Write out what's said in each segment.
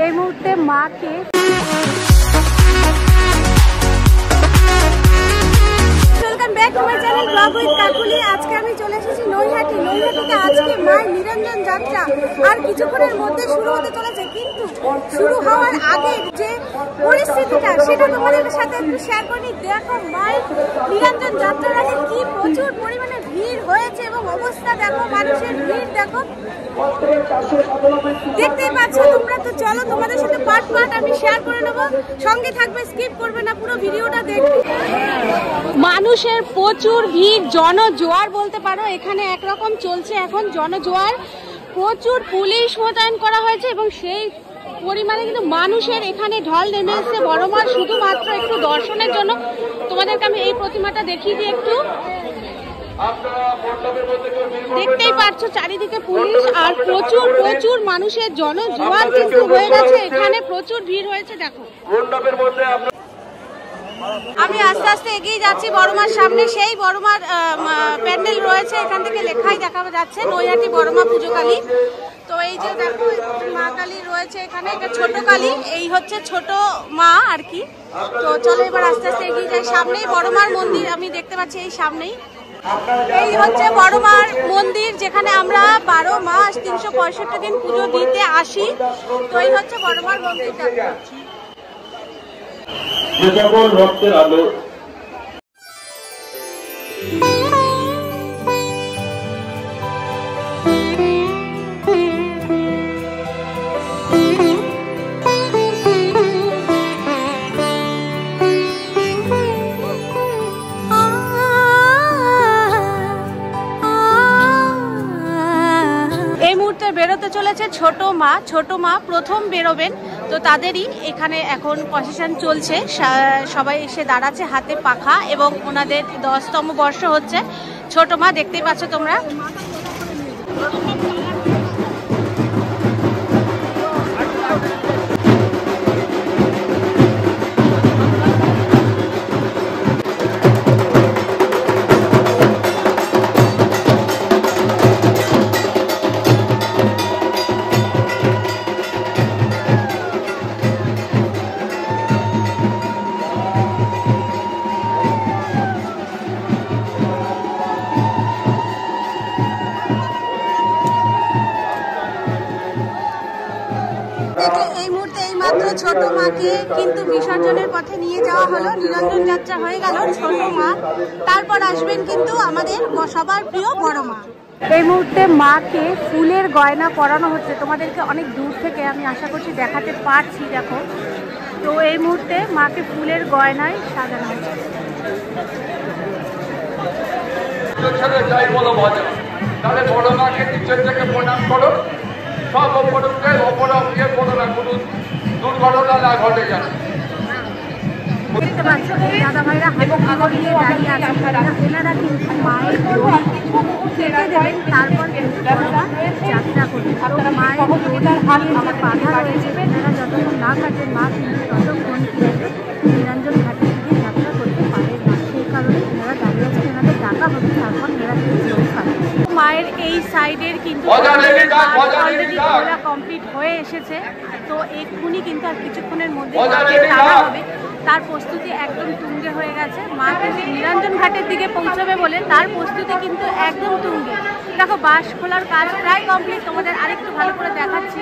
এই মুহূর্তে মাকে আজকে আমি চলে এসেছি নৈহাটি। নৈহাটিতে আজকে মায়ের নিরঞ্জন যাত্রা আর কিছুক্ষণের মধ্যে শুরু হতে চলেছে, কিন্তু শুরু হওয়ার আগে যে পরিস্থিতিটা সেটা তোমাদের সাথে একটু শেয়ার করি। দেখো মায়ের নিরঞ্জন যাত্রার আগে কি প্রচুর পরিমাণে ভিড় হয়েছে এবং অবস্থা দেখো, মানুষের ভিড় দেখো, দেখতেই পাচ্ছ তোমরা। তো চলো তোমাদের সাথে পার্ট পার্ট আমি শেয়ার করে নেবো, সঙ্গে থাকবে, স্কিপ করবে না, পুরো ভিডিওটা দেখবে। মানুষের প্রচুর ভিড়, জনজোয়ার বলতে পারো, এখানে একরকম চলছে এখন জনজোয়ার। প্রচুর পুলিশ মোতায়েন করা হয়েছে এবং সেই পরিমাণে কিন্তু মানুষের এখানে ঢল নেমে এসেছে বড় মার শুধুমাত্র একটু দর্শনের জন্য। তোমাদেরকে আমি এই প্রতিমাটা দেখিয়ে দিই একটু। দেখতেই পাচ্ছ চারিদিকে পুলিশ আর প্রচুর প্রচুর মানুষের জনজোয়ার কিন্তু হয়ে গেছে, এখানে প্রচুর ভিড় হয়েছে। দেখো আমি আস্তে আস্তে এগিয়ে যাচ্ছি বড়মার সামনে। সেই বড়মার প্যান্ডেল রয়েছে, এখান থেকে লেখাই দেখা যাচ্ছে নৈহাটি বড়মা পুজো কালী। তো এই যে দেখো মা কালী রয়েছে এখানে, এটা ছোট কালী, এই হচ্ছে ছোট মা আর কি। তো চলো এবার আস্তে আস্তে এগিয়ে যাই। সামনেই বড়মার মন্দির আমি দেখতে পাচ্ছি, এই সামনেই এই হচ্ছে বড়মার মন্দির, যেখানে আমরা 12 মাস 365 দিন পুজো দিতে আসি। তো এই হচ্ছে বড়মার মন্দিরটা। যে সকল ভক্তের আলো বেরোতে চলেছে ছোট মা। ছোট মা প্রথম বেরোবেন, তো তাদেরই এখানে এখন প্রসেশন চলছে। সবাই এসে দাঁড়াচ্ছে হাতে পাখা এবং ওনাদের 10তম বর্ষ হচ্ছে। ছোট মা দেখতেই পাচ্ছ তোমরা। এই মুহূর্তে এই মাত্র ছোট মাকে কিন্তু বিসর্জনের পথে নিয়ে যাওয়া হলো, নিরঞ্জন যাত্রা হয়ে গেল ছোট মা। তারপর আসবেন কিন্তু আমাদের সবার প্রিয় বড় মা। এই মুহূর্তে মাকে ফুলের গয়না পরানো হচ্ছে, তোমাদেরকে অনেক দূর থেকে আমি আশা করছি দেখাতে পারছি। দেখো, তো এই মুহূর্তে মাকে ফুলের গয়নায় সাজানো হচ্ছে। তাহলে বড় মাকে নিচের থেকে প্রণাম করো, সব অপরূপকে অপরাধ দিয়ে কোনো না কোনো দুর্ঘটনা না ঘটে যায়। দাদা ভাইরা হাতে নিয়ে দাঁড়িয়ে আছে, এনারা কিন্তু মায়ের কেটে দেবেন, তারপর যাত্রা করবেন। মায়ের বাধা রয়েছে, এনারা যতক্ষণ না কাটেন মা কিন্তু ততক্ষণ নিরঞ্জন ঘাটের দিকে যাত্রা করতে পারেন না। সেই কারণে এনারা দাঁড়িয়ে আছেন, এনাদের ডাকা হবে, তারপর এনারা মায়ের এই সাইডের কিন্তু অলরেডি ঘোরা কমপ্লিট হয়ে এসেছে। তো এক্ষুনি কিন্তু আর কিছুক্ষণের মধ্যে টানা হবে, তার প্রস্তুতি একদম তুঙ্গে হয়ে গেছে। মা কিন্তু নিরঞ্জন ঘাটের দিকে পৌঁছাবে বলে তার প্রস্তুতি কিন্তু একদম তুঙ্গে। দেখো বাঁশ খোলার কাজ প্রায় কমপ্লিট, তোমাদের আরেকটু ভালো করে দেখাচ্ছি।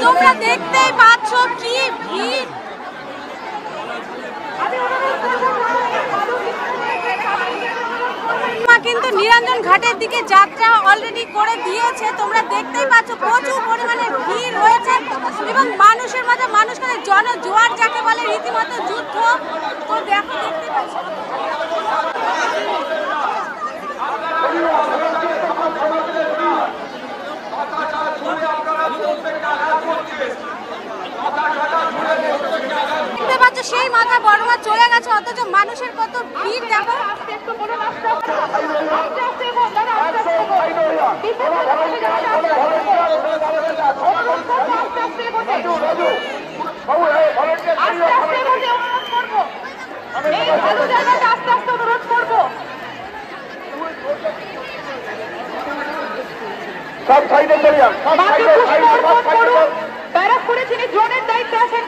তোমরা দেখতেই পাচ্ছ কি ভিড়। কিন্তু নিরঞ্জন ঘাটের দিকে যাত্রা অলরেডি করে দিয়েছে। তোমরা দেখতেই পাচ্ছ প্রচুর পরিমাণে ভিড় রয়েছে এবং মানুষের মাঝে মানুষ মানে জনজোয়ার যাকে বলে, রীতিমতো যুদ্ধ। তো দেখো, দেখতে পাচ্ছ সেই মাথা বড় মাছ চলে গেছে, অথচ মানুষের কত ভিড় দেখো। সব সাইডে চলিয়া ব্যারাকপুরে যিনি ড্রোনের দায়িত্বে আছেন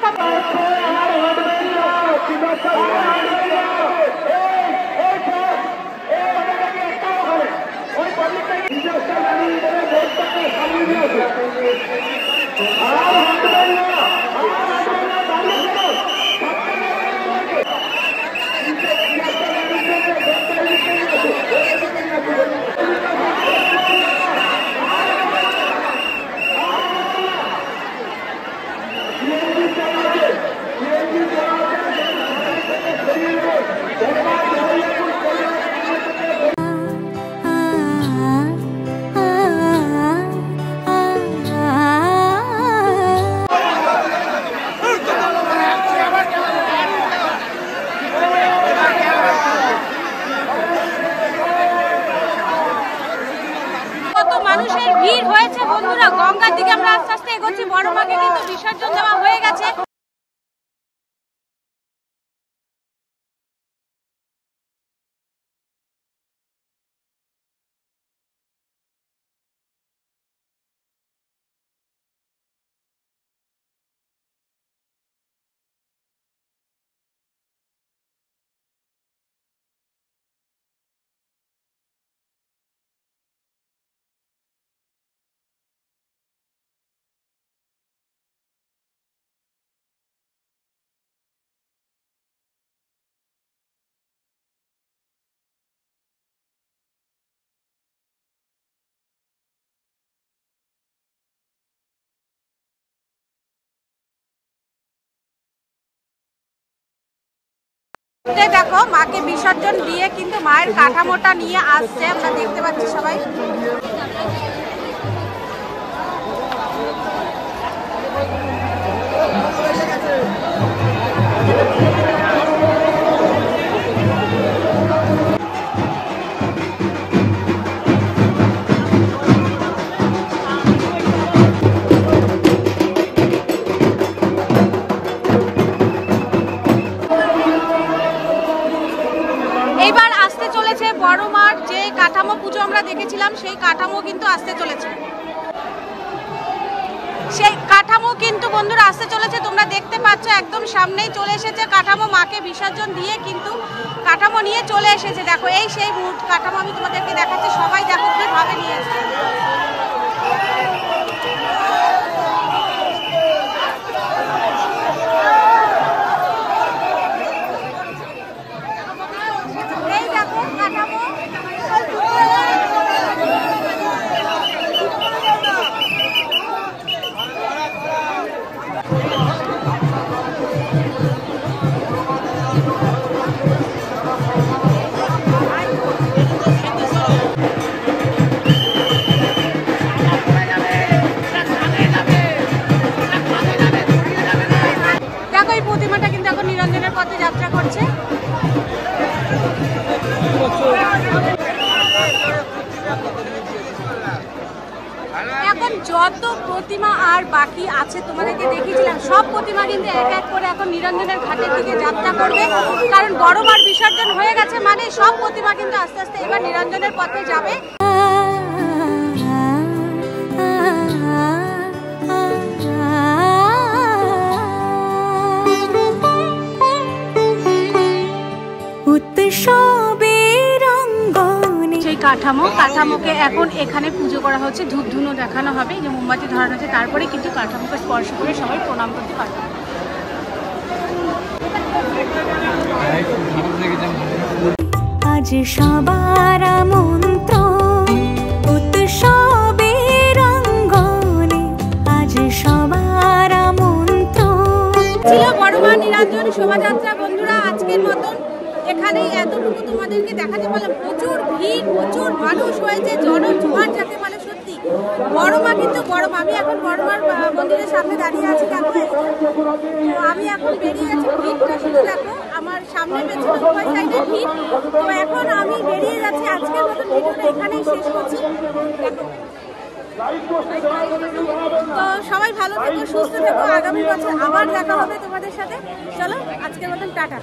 মানুষের ভিড় হয়েছে বন্ধুরা। গঙ্গার দিকে আমরা আস্তে আস্তে এগোচ্ছি। বড় মাকে কিন্তু বিসর্জন দেওয়া হয়ে গেছে। দেখো মাকে বিসর্জন দিয়ে কিন্তু মায়ের কাঠামোটা নিয়ে আসছে, আমরা দেখতে পাচ্ছি সবাই। এইবার আসতে চলেছে বড় মার যে কাঠামো পুজো আমরা দেখেছিলাম, সেই কাঠামো কিন্তু আসতে চলেছে। সেই কাঠামো কিন্তু বন্ধুরা আসতে চলেছে, তোমরা দেখতে পাচ্ছ একদম সামনেই চলে এসেছে কাঠামো। মাকে বিসর্জন দিয়ে কিন্তু কাঠামো নিয়ে চলে এসেছে। দেখো এই সেই মুহূর্ত কাঠামো আমি তোমাদেরকে দেখাচ্ছি, সবাই দেখো কিভাবে নিয়ে এসেছে। এখন যত প্রতিমা আর বাকি আছে তোমাদেরকে দেখিয়েছিলাম, সব প্রতিমা কিন্তু এক এক করে এখন নিরঞ্জনের ঘাটের দিকে যাত্রা করবে। কারণ বড় মার বিসর্জন হয়ে গেছে, মানে সব প্রতিমা কিন্তু আস্তে আস্তে এবার নিরঞ্জনের পথে যাবে। সেই কাঠামোকে এখন এখানে পুজো করা হচ্ছে, ধূপ ধুনো দেখানো হবে, যে মোমবাতি ধরানো হচ্ছে, তারপরে কিন্তু কাঠামোকে স্পর্শ করে সবাই প্রণাম করতে পারবে। আজ সবার আমন্ত্রণ উৎসবের অঙ্গনে, আজ সবার আমন্ত্রণ। ছিল বড়মা নিরঞ্জন শোভাযাত্রা। বন্ধুরা, আজকের মতন এখানেই এতটুকু তোমাদেরকে দেখাতে পারলাম। প্রচুর ভিড়, প্রচুর মানুষ হয়েছে, জনজোয়ার যাকে বলে। সত্যি বড়মা কিন্তু বড়মা। আমি এখন বড়মার মন্দিরের সামনে দাঁড়িয়ে আছি, দেখো। তো আমি এখন বেরিয়ে যাচ্ছি, ভিড়টা শুধু দেখো, আমার সামনে পেছনে উভয় সাইডে ভিড়। তো এখন আমি বেরিয়ে যাচ্ছি। আজকের মতন ভিডিওটা এখানেই শেষ করছি। তো সবাই ভালো থেকো, সুস্থ থেকো। আগামী বছর আবার দেখা হবে তোমাদের সাথে। চলো, আজকের মতন টাটা।